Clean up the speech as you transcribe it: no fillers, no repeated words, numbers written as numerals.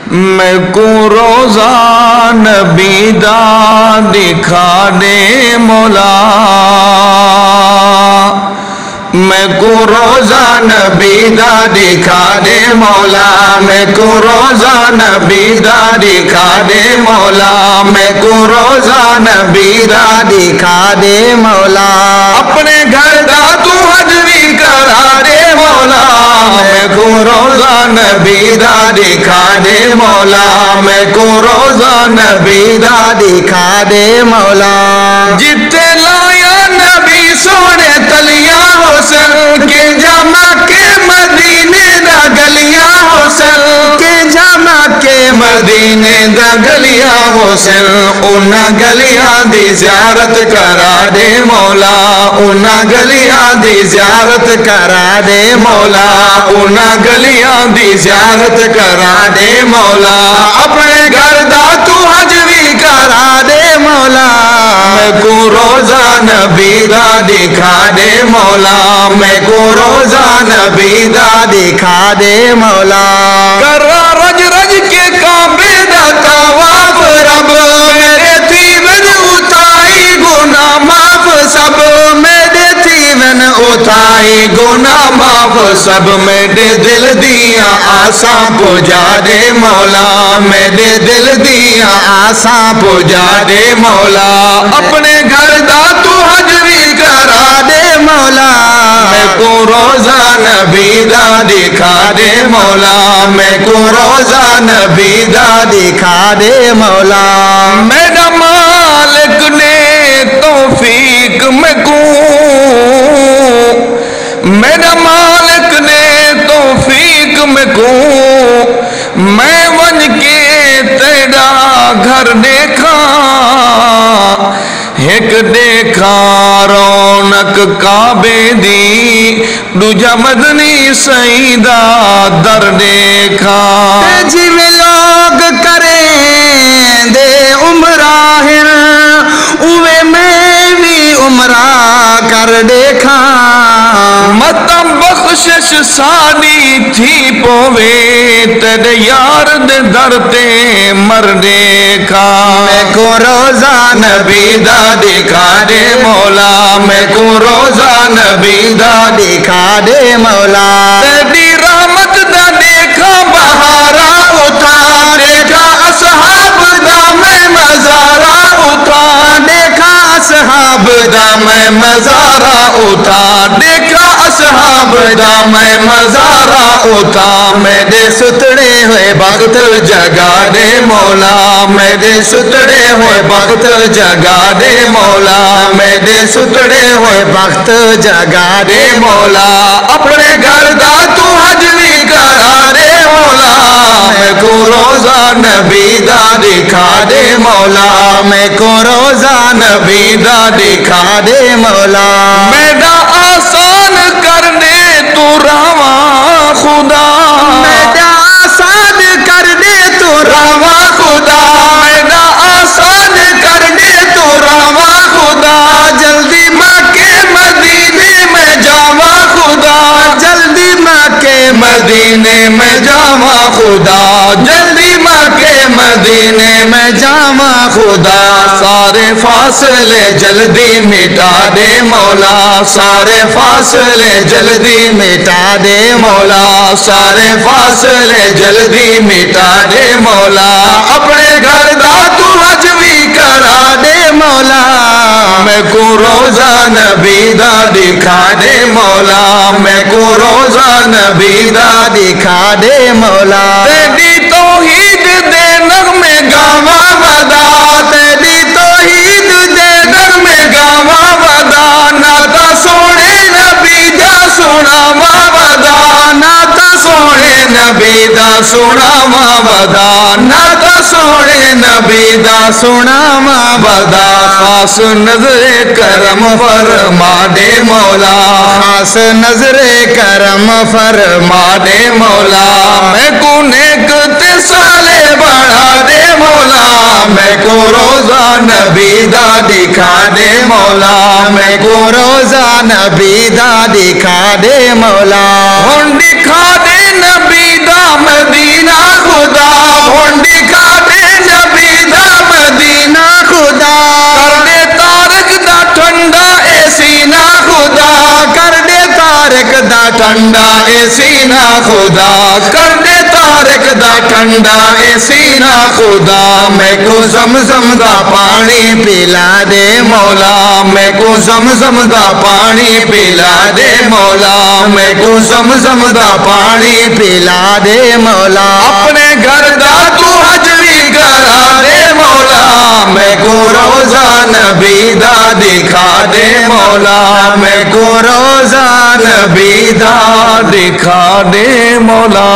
میں کو روزہ نبی دا دکھا دے مولا میں کو روزہ نبی دا دکھا دے مولا میں کو روزہ نبی دا دکھا دے مولا میں کو روزہ نبی دا دکھا دے مولا اپنے گھر دا تو حج بھی کرا دے مولا میں کو روزہ نبی دا دکھا دے مولا میں کو روزہ نبی دا دکھا دے مولا جتے لایا نبی سونے تلیاں حسن کے جامع کے مدینے دا گلیاں حسن کے جامع کے مدینے دا گلیاں حسن انہا گلیاں دی زیارت کرا دے مولا انہا گلیاں دی زیارت کرا دے مولا انہا گلیاں دی زیارت کرا دے مولا اپنے گھر دا تو حج بھی کرا دے مولا میں کو روزہ نبی دا دکھا دے مولا میں کو روزہ نبی دا دکھا دے مولا کرا رج رج کے کعبے دا طواف رب میرے تیون اتائی گناہ معاف سب میرے تیون اتائی گناہ معاف سب میرے دل دیا آساں پجا دے مولا میرے دل دیا آساں پجا دے مولا اپنے گھر دا تو حج بھی کرا دے مولا میں کو روزہ نبی دا دکھا دے مولا میں کو روزہ نبی دا دکھا دے مولا میرا مالک نے توفیق میں کو میرا مالک نے توفیق میں کو میں ون کے تیرا گھر دیکھا ایک دیکھا رونق کعبے دی دوجا مدنی سیدہ در دیکھا جی میں لوگ کریں دے عمراہن اوے میں بھی عمرہ کر دیکھا متم بخشش سانی تھی پوے تیرے یار دے درتے مر دیکھا میں کو روزہ نبی دا دکھا دے مولا میں کو روزہ نبی دا دکھا دے مولا تیری رحمت دا دیکھا بہارا اٹھا دیکھا اصحاب دا میں مزارہ اٹھا دیکھا اصحاب دا میں مزارہ اٹھا دیکھا اصحاب دا میں مزارہ اٹھا میرے ستڑے ہوئے بخت جگا دے مولا میرے ستڑے ہوئے بخت جگا دے مولا میرے ستڑے ہوئے بخت جگا دے مولا اپنے گھر دا تو حج بھی کرا دے مولا میں کو روزہ نبی دا دکھا دے مولا میں کو روزہ نبی دا دکھا دے مولا میرا آسان کر دے تو رواں خدا میرا آسان کر دے تو رواں خدا میرا آسان کر دے تو رواں خدا جلدی مکے مدینے میں جاواں خدا جلدی مکے مدینے میں جاواں خدا جلدی مکے مدینے میں جاواں خدا سارے فاصلے جلدی مٹا دے مولا سارے فاصلے جلدی مٹا دے مولا سارے فاصلے جلدی مٹا دے مولا اپنے گھر دا تو حج بھی کرا دے مولا میں کو روزہ نبی دا دکھا دے مولا میں کو روزہ نبی دا دکھا دے مولا تیری توحید دے نغمے گاواں ودا تیری توحید دے نغمے گاواں ودا ناتا سونے نبی دا سناواں ودا ناتا سونے نبی دا سناواں ودا ناتا سونے نبی دا سناواں ودا خاص نظر کرم فرما دے مولا خاص نظر کرم فرما دے مولا میں کو نیک تے سالے بڑھا دے مولا میں کو روزہ نبی دا دکھا دے مولا میں کو روزہ نبی دا دکھا دے مولا ہن دکھا دے نبی دا مدینہ خدا طارق دا ٹھنڈا اے سینہ خدا، کر دے طارق دا ٹھنڈا اے سینہ خدا، میں کو زمزم دا پانی پلا دے مولا، میں کو زمزم دا پانی پلا دے مولا، میں کو زمزم دا پانی پلا دے مولا، اپنے گھر دا تو حج بھی کرا دے مولا، میں کو روزہ نبی دا دکھا دے مولا، میں کو روزہ نبی دا دکھا دے مولا۔